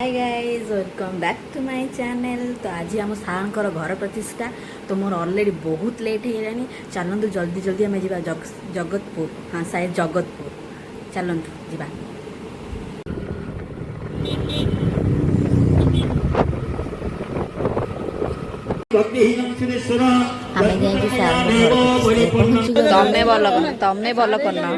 Hi guys welcome back to my channel. तो आज आम सार घर प्रतिष्ठा तो मोर ऑलरेडी बहुत लेट हो गलानी। चलतु जल्दी जल्दी आम जा जगतपुर। हाँ शायद जगतपुर चलतु जा। आमे जाइए सार घर पहुँची गए। तमें भल करना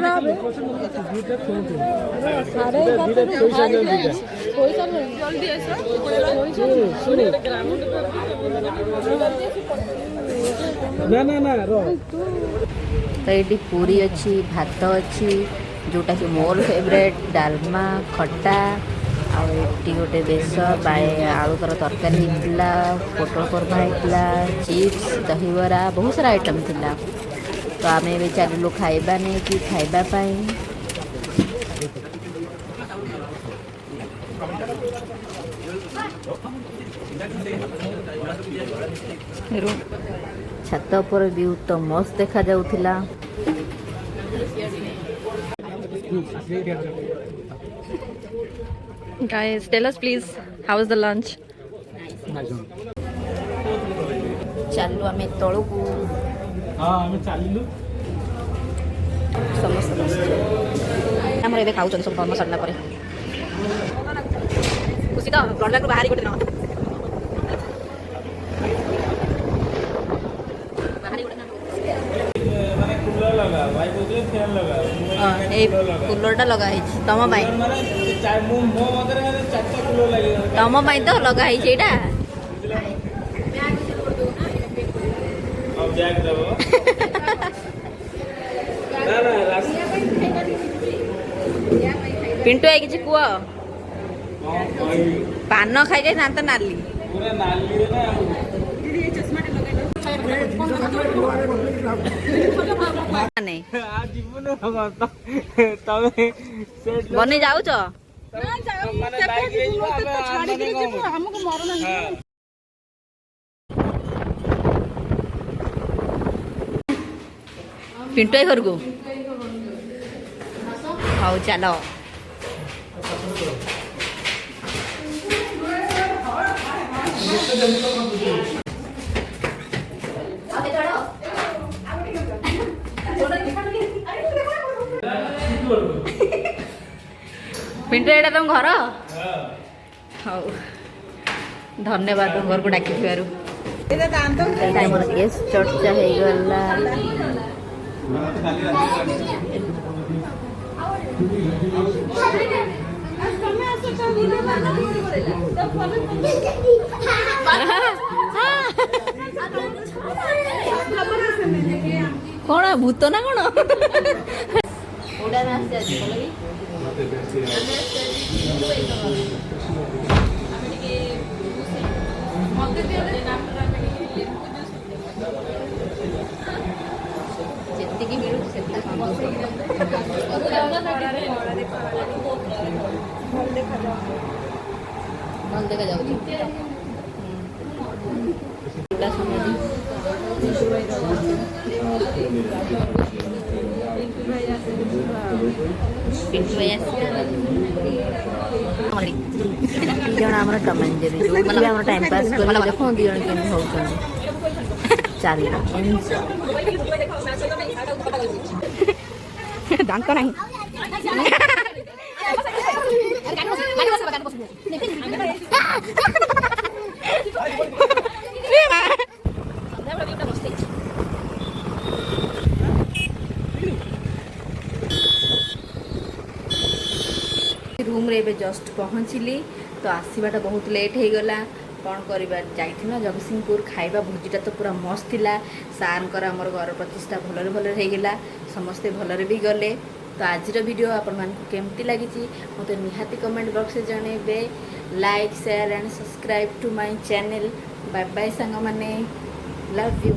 तो ये पूरी अच्छी भात अच्छी जोटा कि मोर फेवरेट डालमा खट्टा आउटी गोटे बेस आलू तर तरकारी होता पोटल कोरमा होता चिप्स दहीबरा बहुत सारा आइटम थिला। तो आम ए चलू खाइबा नहीं कि खाइबापाई छात पर व्यू तो मस्त देखा जाउथिला। Guys, tell us please, how was the lunch? चलू आम तलू को समस्त आम ए खाऊ सब कर्म सरला खुशी तो ब्लड बाहरी गोटे न कूलर लगा तुम तो लगा पिंटू आई कि कुह पान खाई जाए ना तो नाली बनी जाऊ पिंटू घर को हाँ चलो पिंटू एटा तुम घर हाँ धन्यवाद तुम घर को डाकी चर्चा हो गला। कौन भूत ना कौन ଯେତିକି ମିଳୁଛି ସେଟା ଭଲ ଦେଖାଯାଉଛି। पिंटू भाई जन आम टम एंड जेरी जो आम टाइम पास कर देखो दी जन केमती होउछन चल दांत नहीं रूम रे बे जस्ट पहुँचली तो आसवाटा बहुत लेट हो गला। कौन करवा जाइथिना जगतसिंहपुर खाइबा भोजीटा तो पूरा मस्त थिला। सार आमर घर प्रतिष्ठा भलरे भलरे हो गला समस्ते भलरे भी गले। तो आज वीडियो आपण मानकु केमती लगी मत निहाती कमेंट बॉक्स में जनइबे। Like share and subscribe to my channel. Bye bye song माने लव यू।